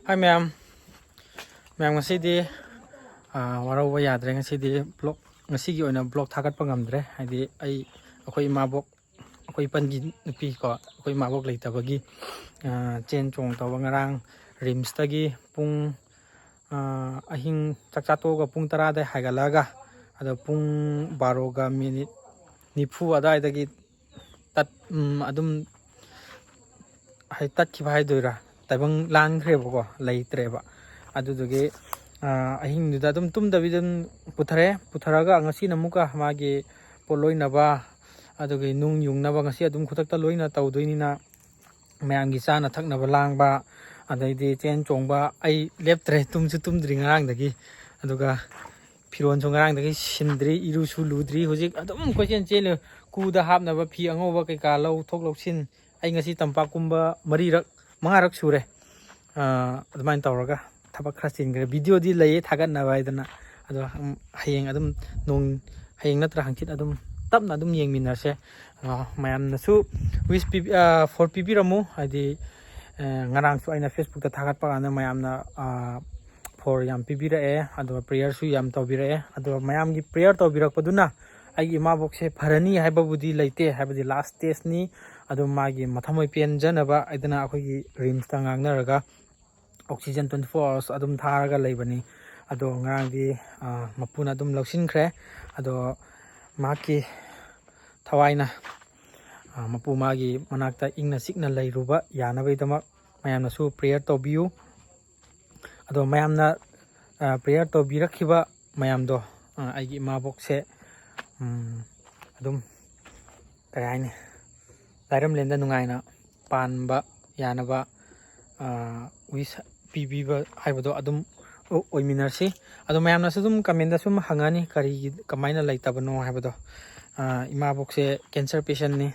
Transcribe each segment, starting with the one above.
Hi ma'am. Ma'am ngasidi warawa yadre ngasidi blog ngasigi oina blog thagatpa ngamdre haidi ai akoi imabok akoi pangi nupi ko akoi imabok leitabagi chen chong tawa ngarang rims tagi pung ahing chakchato ga pung 10 da hagalaga ado pung 12 ga minute nifu adai dagi tat adum hai tat ki bhai doira tabang lan khrebako leitreba adudugi ahing duda dum tum davidun putharaga ngasi namuka magi poloi naba adugi nung yung naba ngasi adum khutakta loina tawdoinina mayamgi chana thaknaba langba adaidi chen chongba ai leptre tumsu tumdri ngarang dagi aduga firon so ngarang dagi sindri irusu ludri hojik adum question chele kuda hapnaba phi angoba kai ka lau thok loksin ai ngasi tampak kumba marirak mangarak sure admain tawraga tabak khasin gre video di lay thagat na baidana ado hayeng adum nong hayeng natra hangchit adum tapna adum yengminarse mayam nasu wish for pp ramu adi ngarang su aina facebook ta thagat pa ana mayam na for yam pp ra e ado prayer su yam tawbira e ado mayam gi prayer tawbirak paduna ai ima bokse pharani haiba budi leite haibadi last test ni ado magi mathamoi pen janaba aidana akhoi gi rims ta ngangnaraga oxygen 24 hours adum tharaga leibani ado ngarang di mapuna adum lausinkhre ado maki thawaina mapu magi manakta ingna sikna leiruba yanabaidama mayamna su prayer tobiu ado mayamna prayer tobirakhiba mayamdo aigi mabokse adum kayani dairam lenda nungaina panba yanaba wish pibiba haibado adum oiminarsi ado mayamna sudum kamenda sum hangani kari kamaina leitabano haibado ima bokse cancer patient ni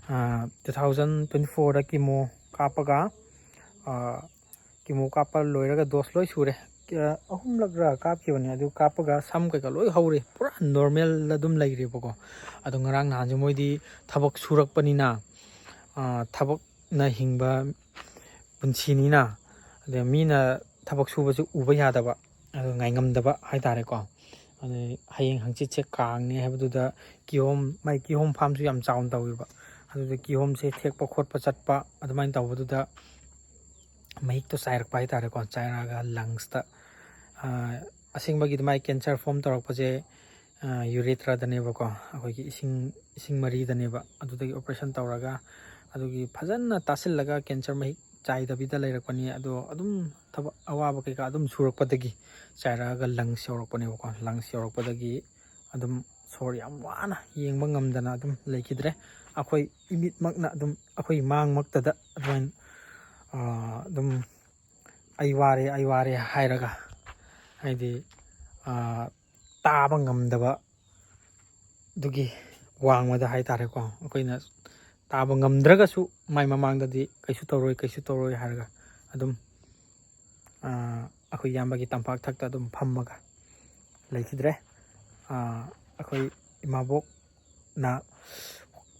2024 da kimo kapaga kimo kapal loiraga dos loi sure ahum lagra kapkibani adu kapaga sam ka loi haure pura normal ladum leire boko adu ngarang nan moidi thabak surak panina thabak na hingba punchini na ade mina thabak suba su uba yadaba adu ngaingamdaba haitare ko ade hayeng hangchit che kangni haibduda kihom mai kihom farm su yam chaun tawiba adu kihom se thekpa khotpa chatpa adumain tawbududa maik to sairak pai tare ko chairaga lungs ta asingbagi mai cancer form tarak paje urethra daneba ko akoi gi ising mari daneba adudagi operation tawraga adugi fajanna tasillaga cancer mai chai dabida leirakpani ado adum thaba awaba kai ka adum surakpadagi chairaga lungs yorakpani ko lungs yorakpadagi adum sor yam wana yengba ngamdana adum leikidre akoi imit makna adum akoi mang maktada adwain adum ai ware hairaga haidi taba ngamdaba dugi wangmada haitare ko akoina taba ngamdraga su mai mamangdadi kaisu toroi harga adum akoi yambagi tampak thakta adum phammaga leikidre akoi imabok na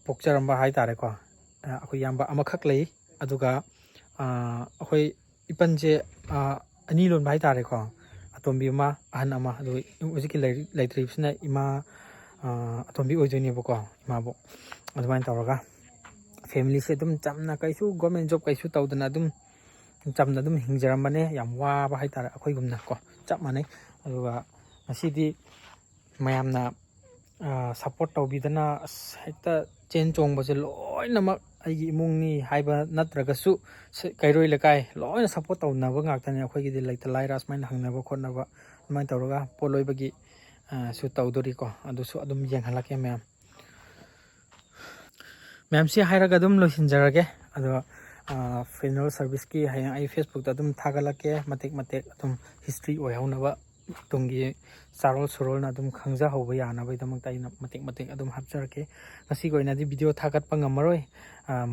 pokcharamba haitare ko akoi yamba amakhak lei aduga akoi ipanje ani lon bai tare ko atombi ma ahan ama adu ujiki leitripsna ima atombi ojoni boko imabok adumain tawraga family se dum chamna kaisu government job kaisu tawdana dum chamna dum hingjarambane yam waba haitare akoi gumna ko chap manai aduga asidi mayamna support tawbidana hekta chen chongbase loinamak aigi imungni haiba natragasu kairoi lekai loina support tawnaba ngaktani akhoi gi leita lairas main hangnaba khotnaba main tawraga poloibagi su tawdori ko adusu adum yenghalake ma'am si hairaga dum losinjarage ado funeral service ki hayang ai facebook ta dum thagalake matek adum history oihaunaba tungi sarol surol na adum khangja hoba yana bai damak tai na matek adum hapjarke ngasi goina di video thagat pa ngamaroi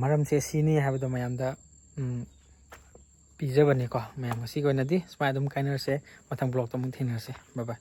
maram se sini habda mayamda pijabani ko mayam ngasi goina di smai adum kainer se mathang blog tamung thinarse bye bye